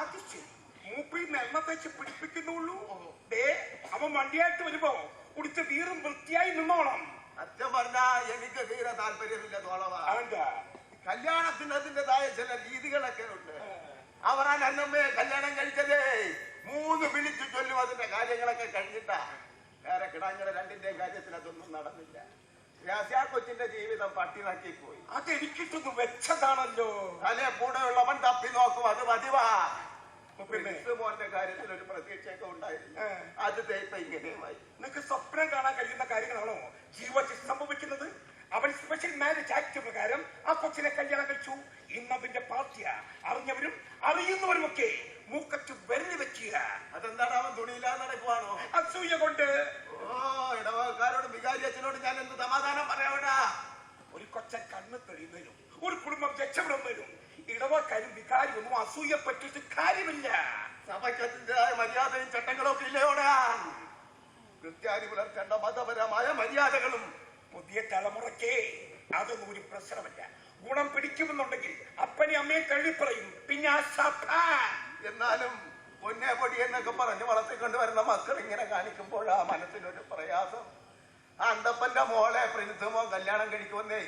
അത് ശരി, മൂപ്പിൽ എണ്ണ തേച്ച് പിടിപ്പിക്കുന്നുള്ളൂ. അവൻ വണ്ടിയായിട്ട് വരുമ്പോ കുടിച്ച് വീറും വൃത്തിയായി നിന്നോണം. അച്ഛൻ പറഞ്ഞാ എനിക്ക് തീരെ താല്പര്യമില്ല തോളവാ. കല്യാണത്തിന് അതിൻ്റെതായ ചില രീതികളൊക്കെ ഉണ്ട്. അവരാൻ അന്നമ്മയെ കല്യാണം കഴിച്ചതേ 3 വിളിച്ചു ചൊല്ലും അതിന്റെ കാര്യങ്ങളൊക്കെ കഴിഞ്ഞിട്ടാ. വേറെ കിടാങ്ങളുടെ രണ്ടിന്റെയും കാര്യത്തിൽ അതൊന്നും നടന്നില്ല. കൊച്ചിന്റെ ജീവിതം പട്ടിണാക്കി പോയി. അതെനിക്കിട്ടൊന്ന് വെച്ചതാണല്ലോ. തലേ കൂടെയുള്ളവൻ തപ്പി നോക്കും, അത് പതിവാ. മോന്റെ കാര്യത്തിൽ ഒരു പ്രതീക്ഷയൊക്കെ ഉണ്ടായിരുന്നു, അത് ഇപ്പൊ ഇങ്ങനെയുമായി. നിനക്ക് സ്വപ്നം കാണാൻ കഴിയുന്ന കാര്യങ്ങളാണോ ജീവിതത്തിൽ സംഭവിക്കുന്നത്? അവൻ സ്പെഷ്യൽ മാരേജ് ആക്ട് പ്രകാരം ആ കൊച്ചിനെ കല്യാണം കഴിച്ചു. ഇന്നതിന്റെ പാർട്ടിയാ. അറിഞ്ഞവരും അറിയുന്നവരും ഒക്കെ മൂക്കറ്റ് വെല്ലു വെക്കുക. അതെന്താണ് അവൻ തുണിയില്ലാതെ നടക്കുവാണോ? അസൂയ കൊണ്ട്. ഇടവക്കാരോട് വികാരി അച്ഛനോട് ഞാൻ എന്ത് സമാധാനം പറയാവിടാ? ഒരു കൊച്ചൻ കണ്ണ് തെളിയുന്നതിനും ഒരു കുടുംബം രക്ഷപ്പെടുന്നതിനും ഇടവക്കാരും വികാരി ഒന്നും അസൂയ പറ്റിയിട്ട് കാര്യമില്ല. സഭയ്ക്കതിൻ്റെതായ മര്യാദയും ചട്ടങ്ങളും ഒക്കെ ഇല്ലയോടാ. ക്രിസ്ത്യാനി പുലർത്തേണ്ട മതപരമായ മര്യാദകളും പുതിയ തലമുറയ്ക്ക് അതൊന്നും ഒരു പ്രശ്നമല്ല. ഗുണം പിടിക്കുമെന്നുണ്ടെങ്കിൽ അപ്പനെ അമ്മയെ തള്ളിപ്പറയും. പിന്നെ ആ സഭ. എന്നാലും പൊന്നെ പൊടി എന്നൊക്കെ പറഞ്ഞ് വളർത്തിക്കൊണ്ടുവരുന്ന മക്കൾ ഇങ്ങനെ കാണിക്കുമ്പോൾ ആ മനസ്സിനൊരു പ്രയാസം. ആ അന്തപ്പന്റെ മോളെ പ്രിൻസുമോ കല്യാണം കഴിക്കുമെന്നേ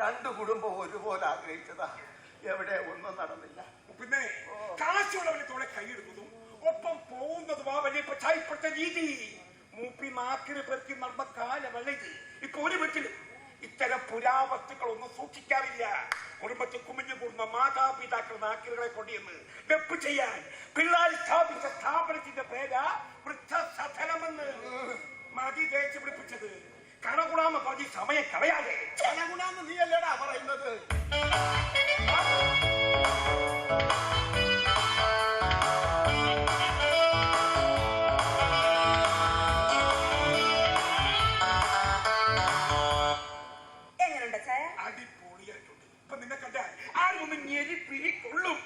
2 കുടുംബം ഒരുപോലെ ആഗ്രഹിച്ചതാ. എവിടെ ഒന്നും നടന്നില്ല. പിന്നെ കാശുള്ളവനെ തോളെ കൈയെടുക്കുന്നതും ഒപ്പം പോകുന്നതും ആ വലിയ പച്ചായപ്പെട്ട രീതി. മൂപ്പി നാക്കിന് പെറുക്കി നടന്ന കാലമല്ല ഇത്. ഇപ്പൊ ഒരു വീട്ടിലും ഇത്തരം പുരാവസ്തുക്കളൊന്നും സൂക്ഷിക്കാറില്ല. കുടുംബത്തിൽ കുമിഞ്ഞു കൂടുന്ന മാതാപിതാക്കൾ നാക്കിലുകളെ കൊണ്ടുവന്ന് വെപ്പ് ചെയ്യാൻ പിള്ളേർ സ്ഥാപിച്ച സ്ഥാപനത്തിന്റെ പേരാ വൃദ്ധസദനമെന്ന്. മതി തേച്ച് പിടിപ്പിച്ചത്. കണകുണാന്ന് പറഞ്ഞ് സമയം കളയാതെ. കണകുണാന്ന് നീയല്ലേടാ പറയുന്നത്? അടിപൊളിയായിട്ടുണ്ട്. ഇപ്പൊ നിന്നെ കണ്ട ആരും ഒന്ന് ഞെരിപ്പിരിക്കൊള്ളും.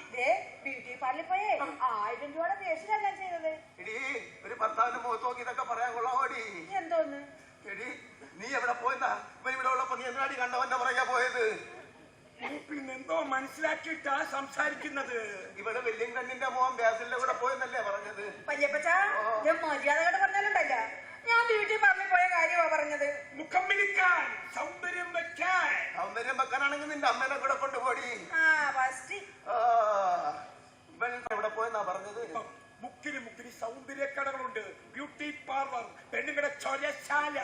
ബ്യൂട്ടി പാർലറിൽ പോയേ 1000 രൂപയുടെ ഫേഷ്യലല്ല ചെയ്തത്. എടീ, ഒരു ഭർത്താവിന്റെ മുഖത്ത് നോക്കി ഇതൊക്കെ പറയാൻ കൊള്ളാമോടി? എന്തോന്ന്? എടി, നീ എവിടെ പോയെന്നാ? ഇപ്പൊ ഇവിടെ ഉള്ളപ്പോ നീ എന്തിനാടി കണ്ടവന്റെ പറയാ പോയത്? എന്തോ മനസ്സിലാക്കിയിട്ടാ സംസാരിക്കുന്നത്. ഇവിടെ വെല്ലിംഗ്ടണിന്റെ മോൻ ബാസിലിന്റെ കൂടെ പോയെന്നല്ലേ പറഞ്ഞത്? വല്യപ്പച്ച, ഞാൻ മര്യാദയോടെ പറഞ്ഞാലുണ്ടല്ല, ഞാൻ ബ്യൂട്ടി പാർലറിൽ പോയ കാര്യമാ പറഞ്ഞത്. മുഖം മിനുക്കാൻ, സൗന്ദര്യം വെക്കാൻ. സൗന്ദര്യം വെക്കാനാണെങ്കിൽ നിന്റെ അമ്മേനെ കൂടെ കൊണ്ടുപോടി. എവിടെ പോയെന്നാ പറഞ്ഞത്? മുക്കിന് മുക്കിന് സൗന്ദര്യക്കടകളുണ്ട്, ബ്യൂട്ടി പാർലർ, പെണ്ണുങ്ങളുടെ ചൊരശാല.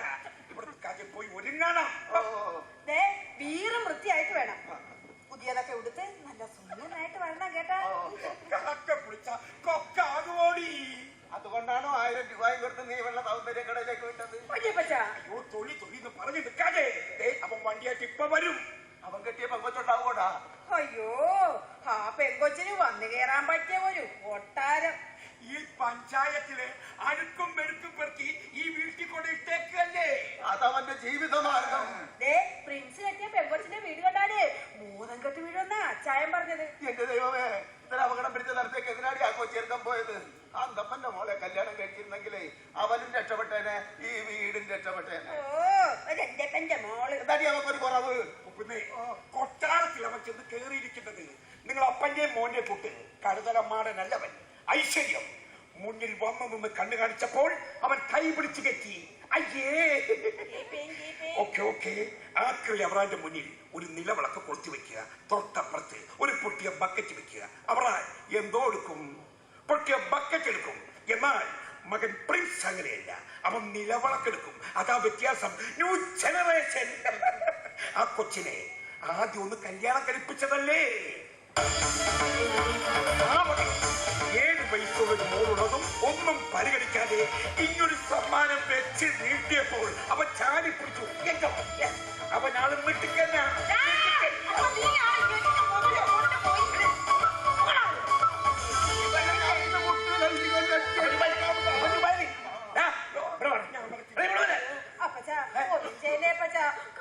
ഇവിടുത്തെ കാര്യം പോയി ഒരുങ്ങണം. വീറും വൃത്തിയായിട്ട് വേണം. പുതിയതൊക്കെ ഉടുത്ത് നല്ല സുന്ദരനായിട്ട് വരണം കേട്ടാ. കുളിച്ച കൊക്കാകുമോടി. അതുകൊണ്ടാണോ 1000 രൂപയും കൊടുത്ത് നീ വെള്ള സൗന്ദര്യക്കടയിലേക്ക് വിട്ടത്? അയ്യോ, തൊഴി തൊഴിന്ന് പറഞ്ഞു നിൽക്കാതെ. അവൻ വണ്ടിയായിട്ട് ഇപ്പൊ വരും. അവൻ കെട്ടിയ പെങ്കൊച്ചുണ്ടാവൂടാ. അയ്യോ, ആ പെങ്കൊച്ചിന് വന്നു കേറാൻ പറ്റിയ ഒരു കൊട്ടാരം. ഈ പഞ്ചായത്തിലെ അഴുക്കും വെടുക്കും പെറുക്കി ഈ വീട്ടിൽ കൊണ്ട് ഇട്ടേക്കല്ലേ. അതവന്റെ ജീവിതമാർഗം. പ്രിൻസ് കെട്ടിയ പെങ്കൊച്ചിന്റെ വീട് കണ്ടാലേ മൂന്നും കെട്ട് വീടുന്ന അച്ചായം പറഞ്ഞത്. എന്റെ ദൈവമേ, ഇത്ര അപകടം പിടിച്ച സ്ഥലത്തേക്ക് എതിരാടി ആ കൊച്ചേർക്കം പോയത്? ആ അന്തപ്പന്റെ മോളെ കല്യാണം കഴിച്ചിരുന്നെങ്കിലേ അവനും രക്ഷപ്പെട്ടേനെ, ഈ വീടും രക്ഷപ്പെട്ടേനെ. എന്റെ മോള് എന്താടി അവക്കൊരു കുറവ്? പിന്നെ കൊട്ടാരത്തിൽ അവൻ ചെന്ന് കേറിയിരിക്കുന്നത് നിങ്ങൾ അപ്പന്റെ മോന്റെ കൂട്ട് കരുതലമാടനല്ലവൻ. ഐശ്വര്യം മുന്നിൽ വന്നു നിന്ന് കണ്ണു കാണിച്ചപ്പോൾ അവൻ കൈ പിടിച്ചു കെട്ടി. അയ്യേ, ഓക്കെ. ആക്രി അവറാന്റെ മുന്നിൽ ഒരു നിലവിളക്ക് കൊളുത്തി വെക്കുക, തൊട്ടപ്പുറത്ത് ഒരു പൊട്ടിയ ബക്കറ്റ് വെക്കുക. അവറാൻ എന്തോ എടുക്കും, പൊട്ടിയ ബക്കറ്റ് എടുക്കും. എന്നാൽ മകൻ പ്രിൻസ് അങ്ങനെയല്ല, അവൻ നിലവിളക്കെടുക്കും. അതാ വ്യത്യാസം. New generation. ആ കൊച്ചിനെ ആദ്യം ഒന്ന് കല്യാണം കഴിപ്പിച്ചതല്ലേ. 7 വയസ്സുള്ള മോളുള്ളതും ഒന്നും പരിഗണിക്കാതെ ഇങ്ങൊരു സമ്മാനം വെച്ച് നീട്ടിയപ്പോൾ അവൻ ചാടി പിടിച്ചു. അവനാളും മിട്ടിക്കല്ല.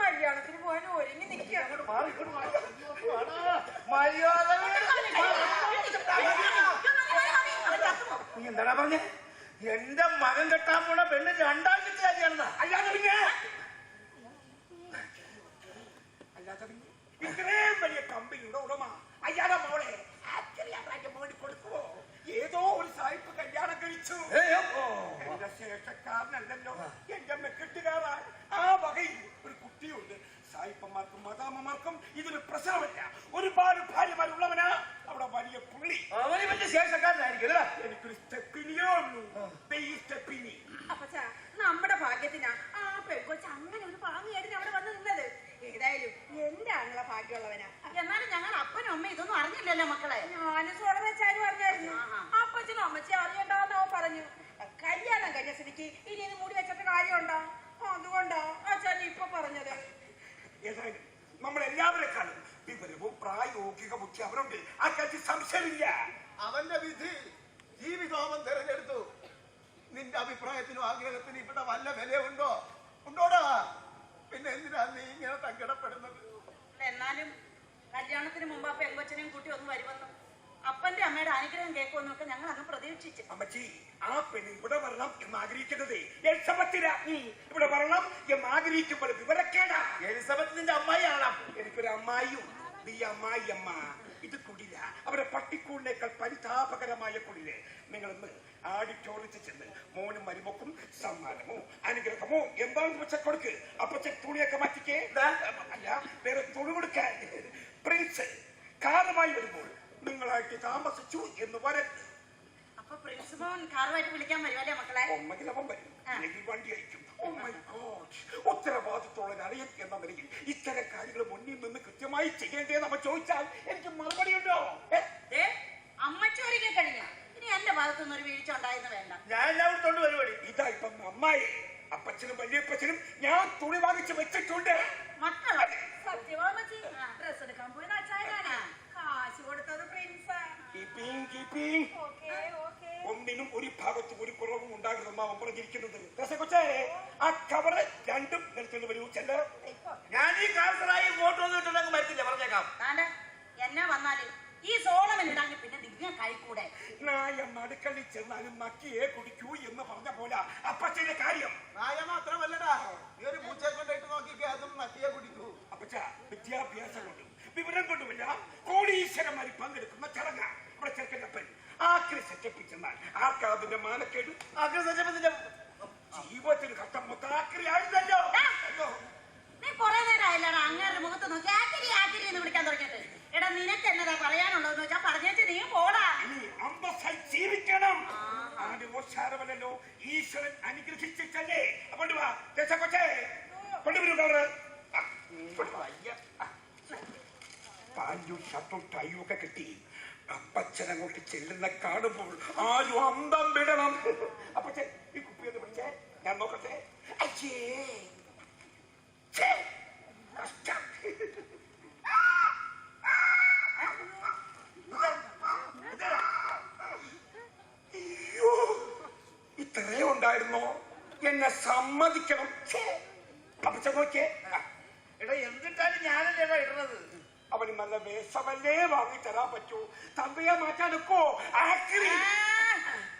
കല്യാണത്തിന് പോകാൻ ഒരുങ്ങി നിൽക്കുക. നീ എന്താടാ പറഞ്ഞേ? എന്റെ മകൻ കെട്ടാൻ പോണ പെണ്ണ് 2-ാം കെട്ടുകാരിയാണെന്നാ? അല്ലാതെ പിന്നെ ഇത്രയും വലിയ കമ്പനിയുടെ ഉടമ അയാളുടെ മോളെ മോടി കൊടുക്കുവോ? ശേഷക്കാരനല്ലല്ലോ എന്റെ മെക്കെട്ടുകാരാ. ആ വകയിൽ ഒരു കുട്ടിയുണ്ട്. സായിപ്പന്മാർക്കും മദാമ്മമാർക്കും ഇതൊരു പ്രശ്നമല്ല. ഒരുപാട് ഭാര്യമാരുള്ളവനാ അവിടെ വലിയ പുള്ളി. അവന് വലിയ ശേഷക്കാരനായിരിക്കും. എനിക്കൊരു സ്റ്റെപ്പിനിയേ ഉള്ളൂ. ഈ സ്റ്റെപ്പിനി അപ്പച്ചാ നമ്മുടെ ഭാഗ്യത്തിനാ ആ പെൺകൊച്ച് അങ്ങനെ ഒരു പാങ്ങിയായിട്ട് അവിടെ വന്ന് നിന്നത്. ഏതായാലും എന്റെ ആണുള്ള ഭാഗ്യമുള്ളവനാ. എന്നാലും ഞങ്ങൾ അപ്പനും അമ്മ ഇതൊന്നും അറിഞ്ഞില്ലല്ലോ മക്കളെ. ഞാനും സോള വെച്ചാലും അറിഞ്ഞായിരുന്നു. അപ്പച്ചനും അമ്മച്ചി അറിയണ്ടെന്ന് അവൻ പറഞ്ഞു. കല്യാണം കഴിഞ്ഞ സ്ഥിതിക്ക് ഇനി ഇത് മൂടി വെച്ചിട്ട് കാര്യമുണ്ടോ? അതുകൊണ്ടാ അച്ഛൻ ഇപ്പൊ പറഞ്ഞത്. ഏതായാലും നമ്മളെല്ലാവരെക്കാളും വിവരവും പ്രായോഗിക ബുദ്ധി അവരുണ്ട്. ആ കാര്യത്തിൽ സംശയമില്ല. അവന്റെ വിധി ജീവിതോമം തെരഞ്ഞെടുത്തു. നിന്റെ അഭിപ്രായത്തിനും ആഗ്രഹത്തിനും ഇവിടെ വല്ല വിലയുണ്ടോ? ഉണ്ടോടാ? പിന്നെ എന്തിനാ നീ ഇങ്ങനെ സങ്കടപ്പെടുന്നത്? എന്നാലും കല്യാണത്തിന് മുമ്പ് ആ പെങ്കൊച്ചനെയും കൂട്ടി ഒന്ന് വരുമെന്നും അപ്പന്റെ അമ്മയുടെ അനുഗ്രഹം കേൾക്കുമെന്നൊക്കെ ഞങ്ങൾ അങ്ങ് പ്രതീക്ഷിച്ചു. അമ്മച്ചി, ആ പെണ്ണ് ഇവിടെ വരണം എന്ന് ആഗ്രഹിക്കുന്നത് എലിസബത്ത് രാജ്ഞി ഇവിടെ വരണം എന്ന് ആഗ്രഹിക്കുമ്പോൾ വിവരക്കേടാ. എലിസബത്തിന്റെ അമ്മായിയാണ്. എനിക്കൊരു അമ്മായിയും ഈ അമ്മായി അമ്മ. ഇത് കുടില. അവരെ പട്ടിക്കൂടിനേക്കാൾ പരിതാപകരമായ കുടില്. നിങ്ങളൊന്ന് ആഡിറ്റോറിയത്തിൽ ചെന്ന് മോനും മരുമക്കും സമ്മാനമോ അനുഗ്രഹമോ എന്താണെന്ന് വെച്ചാൽ കൊടുക്ക്. അപ്പച്ച തുണിയൊക്കെ മാറ്റിക്കേ. അല്ല, വേറെ തുണി കൊടുക്കാൻ. പ്രിൻസ് കാറുമായി വരുമ്പോൾ നിങ്ങളായിട്ട് താമസിച്ചു എന്ന് വരരുത്. അപ്പൊ പ്രിൻസിപ്പൽ കാറുമായിട്ട് വിളിക്കാൻ വരുമല്ലേ മക്കളെ? ഒന്നെങ്കിൽ അവൻ വരും, അല്ലെങ്കിൽ വണ്ടി അയക്കും. ഉത്തരവാദിത്തോളം അറിയാൻ എന്ന നിലയിൽ ഇത്തരം കാര്യങ്ങൾ മുന്നിൽ നിന്ന് കൃത്യമായി ചെയ്യേണ്ടതെന്ന് നമ്മൾ ചോദിച്ചാൽ എനിക്ക് മറുപടി ഉണ്ടോ? അമ്മച്ചി ഒരുക്കി കഴിഞ്ഞു. ഇനി എന്റെ ഭാഗത്തുനിന്ന് ഒരു വീഴ്ച ഉണ്ടായെന്ന് വേണ്ട. ഞാൻ എല്ലാവരും പരിപാടി ഇതാ ഇപ്പം അമ്മായി അപ്പച്ചനും വലിയപ്പച്ചനും ഞാൻ തുണി വാങ്ങിച്ച് വെച്ചിട്ടുണ്ട്. മക്കളെ സത്യവാമച്ചി ഡ്രസ് എടുക്കാൻ പോയത് അച്ചായനാണ്. കാശ് കൊടുത്തത് പ്രിൻസാ. ഒന്നിനും ഒരു ഭാഗത്തും ഒരു കുറവും ഉണ്ടാകുന്ന അവൻ പറഞ്ഞിരിക്കുന്നത്. കൊച്ചേ, ആ കവറ് രണ്ടും എടുത്തുകൊണ്ട് വരൂ. ചെല്ല. ഞാൻ ഈ കാർസറായി ഫോട്ടോ ഒന്നും ഇട്ടുണ്ടെങ്കിൽ മരത്തില്ല, പറഞ്ഞേക്കാം. എന്നാ വന്നാലും ഈ സോളമൻ ഇടാങ്കിൽ പിന്നെ നിങ്ങൾ കഴിക്കൂടെ? നായ നടുക്കളി ചെന്നാലും നക്കിയേ കുടിക്കൂ എന്ന് പറഞ്ഞ പോലെ അപ്പച്ചന്റെ കാര്യം. നായ മാത്രമല്ലടാ, ഈ ഒരു പൂച്ചയെ കൊണ്ടിട്ട് നോക്കിക്കേ, അതും നക്കിയെ കുടിക്കൂ. അപ്പച്ച വിദ്യാഭ്യാസം കൊണ്ടും വിവരം കൊണ്ടുമില്ല കോടീശ്വരന്മാർ പങ്കെടുക്കുന്ന ചടങ്ങ. അവിടെ ചെറുക്കനപ്പൻ ആക്രി സെറ്റപ്പിൽ ചെന്നാൽ ആർക്കതിന്റെ മാനക്കേട്. ജീവിതത്തിൽ ഘട്ടം മൊത്തം ആക്രി ആയിരുന്നല്ലോ. നീ കൊറേ നേരമായില്ലടാ അങ്ങേരുടെ മുഖത്ത് നോക്കി ആക്കിരി ആക്കിരി എന്ന് വിളിക്കാൻ തുടങ്ങിയിട്ട്. എടാ നിനക്ക് എന്നതാ പറയാനുള്ളതെന്ന് വെച്ചാൽ പറഞ്ഞേച്ച് നീ പോടാ. ഇനി അന്തസ്സായി ജീവിക്കണം. ആരോശാരമല്ലോ ഈശ്വരൻ അനുഗ്രഹിച്ചിട്ടല്ലേ. കൊണ്ടുവാ കൊച്ചേ, കൊണ്ടുവരൂ കവറ്. പാൻറ്റും ഷർട്ടും ടൈയും ഒക്കെ കിട്ടി. അപ്പച്ചനങ്ങോട്ട് ചെല്ലുന്ന കാണുമ്പോൾ ആരും അന്തം വിടണം. അപ്പച്ചൻ ഈ കുപ്പി ഒന്ന് പിടിച്ചേ, ഞാൻ നോക്കട്ടെ. അയ്യേ, കഷ്ടം. ഇത്രയും ഉണ്ടായിരുന്നോ? എന്നെ സമ്മതിക്കണം. അപ്പച്ച നോക്കിയേ. എടാ എന്തിട്ടാലും ഞാനല്ലേടാ ഇടുന്നത്. അവന് നല്ല വേഷമല്ലേ വാങ്ങി തരാൻ പറ്റൂ. തന്തയെ മാറ്റാനൊക്കോ ആക്രി.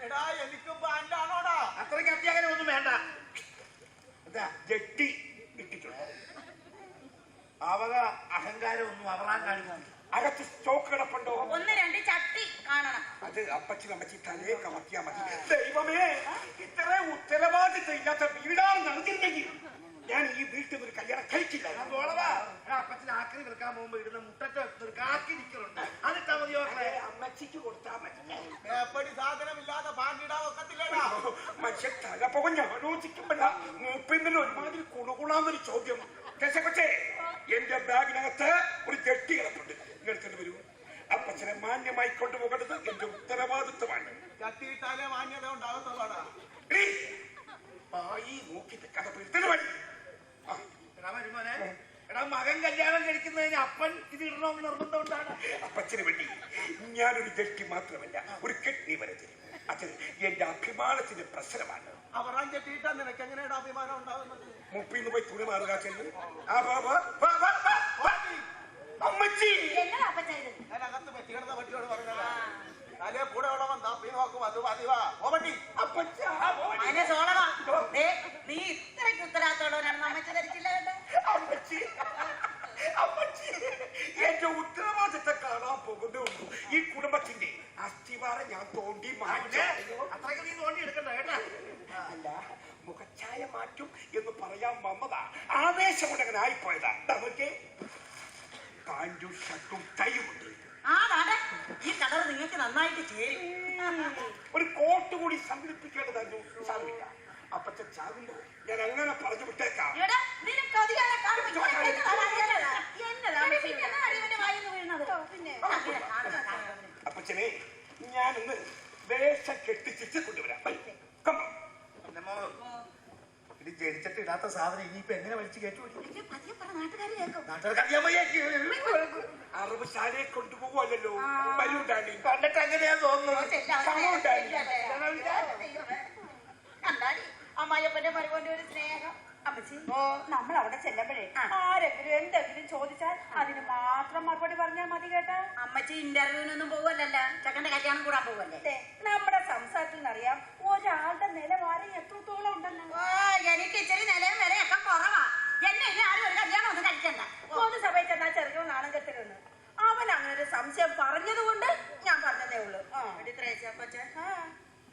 എടാ എനിക്ക് പാൻറ്റാണോടാ? അത്രയ്ക്ക് അത്യാഗ്രഹം ഒന്നും വേണ്ട. ജെട്ടി ഇട്ടിട്ടുണ്ട്. അവക അഹങ്കാരം ഒന്നും അവറാൻ കാണിക്കുന്നു. അകത്ത് സ്റ്റോക്ക് കിടപ്പുണ്ടോ? ഒന്ന് രണ്ട് ചട്ടി കാണണം. അത് അപ്പച്ചനും അമ്മച്ചി തലയെ കമത്തിയാ മതി. ദൈവമേ, ഇത്ര ഉത്തരവാദിത്തം ഇല്ലാത്ത വീടാണ് നടന്നില്ലെങ്കിൽ ഞാൻ ഈ വീട്ടിൽ ഒരു കല്യാണം കഴിച്ചില്ല. അപ്പച്ചന് ആക്രി വിൽക്കാൻ പോകുമ്പോ ഇടുന്ന മുട്ടൊക്കെ കാക്കി നിൽക്കുന്നുണ്ട്. അതിട്ടാ മതിയോ? അമ്മച്ചിക്ക് കൊടുത്താൽ മതി. എപ്പടി സാധനമില്ലാതെ പാൻറ്റിടാ ഒക്കത്തില്ലടാ. മനുഷ്യൻ തല പുകഞ്ഞ് ആലോചിക്കുമ്പോഴാ മൂപ്പിങ്ങനെ ഒരുമാതിരി കുണുകുണാന്നൊരു ചോദ്യം. കൊച്ചേ, എന്റെ ബാഗിനകത്ത് ഒരു ജെട്ടി കിടപ്പുണ്ട്. എടുത്തിട്ട് വരൂ. അപ്പച്ചനെ മാന്യമായി കൊണ്ടുപോകേണ്ടത് എന്റെ ഉത്തരവാദിത്വമാണ്. ചട്ടിയിട്ടാലേ മാന്യത ഉണ്ടാകത്തുള്ളടാ. നോക്കിട്ട് കഥ പിടിച്ചിട്ട് മതി. എടാ മകൻ കല്യാണം കഴിക്കുന്നതിന് അപ്പൻ ഇത് ഇടണമെന്ന് നിർബന്ധം ഉണ്ടാണ്. അപ്പച്ചന് വേണ്ടി ഞാനൊരു ജെട്ടി മാത്രമല്ല ഒരു കെട്ടി വരെ തരും. അത് എന്റെ അഭിമാനത്തിന്റെ പ്രശ്നമാണ്. അവറാൻ ചട്ടിയിട്ടാ നിനക്ക് എങ്ങനെയാണ് അഭിമാനം ഉണ്ടാകുന്നത്? മുപ്പിന്ന് പോയി തുണി മാറുക ചെല്ലു. അമ്മച്ചി അതിനകത്ത് പറ്റിക്കിടന്ന പറ്റിയോട് പറഞ്ഞതാ. തലേ കൂടെ ഉള്ളവൻ തപ്പി നോക്കും. അത് പതിവാ. ഓവട്ടി അതിനെ സോളമാ നീ ഇത്രയ്ക്ക് ഉത്തരവാദിത്തമുള്ളവനാണെന്ന് അമ്മച്ചി ധരിച്ചില്ല കേട്ടോ. അമ്മച്ചി അമ്മച്ചി എന്റെ ഉത്തരവാദിത്തം കാണാൻ പോകുന്നേ ഉള്ളൂ. ഈ കുടുംബത്തിന്റെ അസ്ഥിവാരം ഞാൻ തോണ്ടി അത്രയ്ക്ക് നീ തോണ്ടി എടുക്കണ്ട കേട്ടാ. അല്ല, മുഖച്ഛായ മാറ്റും എന്ന് പറയാൻ വന്നതാ. ആവേശം കൊണ്ട് അങ്ങനെ ആയിപ്പോയതാ. നമുക്ക് പാൻറ്റും ഷർട്ടും ടൈമുണ്ട്. ഈ കളർ നിങ്ങൾക്ക് നന്നായിട്ട് ചേരും. ഒരു കോട്ട് കൂടി സംഘടിപ്പിക്കേണ്ടതായിരുന്നു. സാറില്ല, അപ്പത്തെ ചാവില്ല. ഞാൻ അങ്ങനെ പറഞ്ഞു വിട്ടേക്കാം. അപ്പച്ചനെ ഞാനൊന്ന് വേഷം കെട്ടിച്ചിട്ട് കൊണ്ടുവരാം. ഇത് ജനിച്ചിട്ട് ഇടാത്ത സാധനം ഇനിയിപ്പോ എങ്ങനെ വലിച്ചു കയറ്റു? അറബുശാലയെ കൊണ്ടുപോകുമല്ലോ. വരൂണ്ടാണി കണ്ടിട്ട് എങ്ങനെയാ തോന്നുന്നത്? അമ്മായിയപ്പന്റെ മരുമോന്റെ ഒരു സ്നേഹം. അമ്മച്ചി, നമ്മൾ അവിടെ ചെല്ലുമ്പോഴേ ആരെങ്കിലും എന്തെങ്കിലും ചോദിച്ചാൽ അതിന് മാത്രം മറുപടി പറഞ്ഞാൽ മതി കേട്ടാ. അമ്മച്ചി ഇന്റർവ്യൂവിനൊന്നും പോവല്ലല്ലോ, ചെക്കന്റെ കല്യാണം കൂടാൻ പോവല്ലേ. നമ്മുടെ സംസാരത്തിൽ നിന്നറിയാം ഒരാളുടെ നിലവാരം എത്രത്തോളം ഉണ്ടെന്ന്. എനിക്ക് ഇച്ചിരി നിലയും വിലയൊക്കെ കുറവാ. എന്നെ ഇനി ആരും ഒരു കല്യാണം ഒന്നും കഴിക്കണ്ട. പൊതുസഭയിൽ ചെന്നാ ചെറിയ നാണം കെട്ടരുന്ന്. അവൻ അങ്ങനെ ഒരു സംശയം പറഞ്ഞത് കൊണ്ട് ഞാൻ പറഞ്ഞതേ ഉള്ളൂ.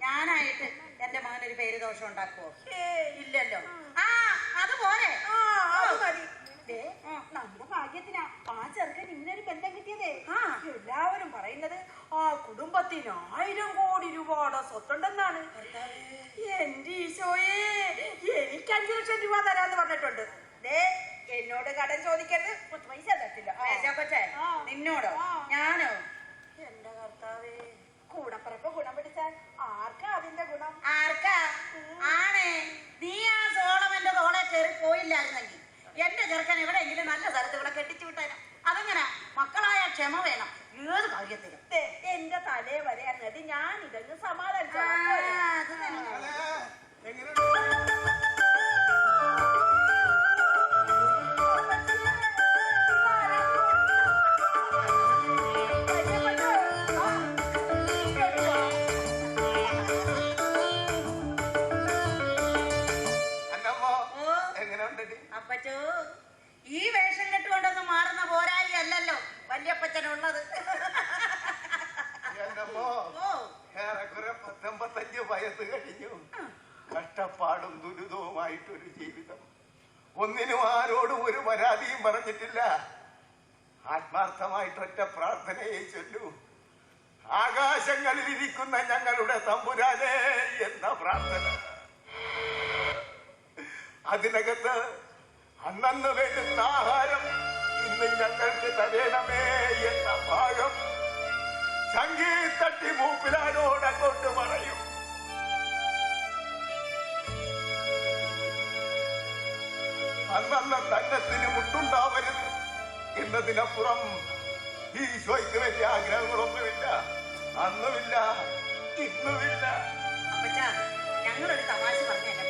ഞാനായിട്ട് എന്റെ മകനൊരു പേര് ദോഷം ഉണ്ടാക്കുവോ? ഇല്ലല്ലോ. അതുപോലെ അത് മതി. നമ്മുടെ ഭാഗ്യത്തിനാ ആ ചെറുക്കൻ ഇങ്ങനൊരു ബന്ധം കിട്ടിയതേ. എല്ലാവരും പറയുന്നത് ആ കുടുംബത്തിന് 1000 കോടി രൂപയുടെ സ്വത്തുണ്ടെന്നാണ്. എന്റെ ഈശോയെ, എനിക്ക് 5 ലക്ഷം രൂപ തരാന്ന് പറഞ്ഞിട്ടുണ്ട്. എന്നോട് കടം ചോദിക്കരുത്, 10 പൈസ തരത്തില്ല. നിന്നോടോ? ഞാനോ? എന്റെ കർത്താവേ, കൂടപ്പറപ്പ് ഗുണം പിടിച്ചാൽ ആർക്കാ അതിന്റെ ഗുണം? ആർക്കാ? ആണേ, നീ ആ സോളമന്റെ തോളെ കയറി പോയില്ലായിരുന്നെങ്കിൽ എന്റെ ചെറുക്കൻ എവിടെയെങ്കിലും നല്ല സ്ഥലത്ത് ഇവിടെ കെട്ടിച്ചു വിട്ടേനെ. അതെങ്ങനെ? മക്കളായ ക്ഷമ വേണം ഏത് കാര്യത്തിലും. എന്റെ തലേ വരെയായിരുന്നത് ഞാൻ ഇതങ്ങ് സമാധാനിച്ചു. അപ്പച്ചോ, ഈ വേഷം കെട്ടുകൊണ്ടൊന്നും മാറുന്ന പോരായി അല്ലല്ലോ വല്യപ്പച്ചനുള്ളത്. ഏറെക്കുറെ 19 വയസ്സ് കഴിഞ്ഞു. കഷ്ടപ്പാടും ദുരിതവുമായിട്ടൊരു ജീവിതം. ഒന്നിനും ആരോടും ഒരു പരാതിയും പറഞ്ഞിട്ടില്ല. ആത്മാർത്ഥമായിട്ടൊറ്റ പ്രാർത്ഥനയെ ചൊല്ലൂ. ആകാശങ്ങളിലിരിക്കുന്ന ഞങ്ങളുടെ തമ്പുരാനെ എന്ന പ്രാർത്ഥന. അതിനകത്ത് അന്നു വേണ്ടുന്ന ആഹാരം ഇന്ന് ഞങ്ങൾക്ക് തരേണമേ എന്ന ഭാഗം സംഗീതത്തി മൂപ്പിലാനോട് അങ്ങോട്ട് പറയും. അന്നന്ന തന്നത്തിന് മുട്ടുണ്ടാവരുത് എന്നതിനപ്പുറം ഈശോയ്ക്ക് വലിയ ആഗ്രഹങ്ങളൊന്നുമില്ല. അന്നുമില്ല, ഇന്നുമില്ല. അപ്പച്ചാ, ഞങ്ങളൊരു തമാശ പറഞ്ഞല്ലേ.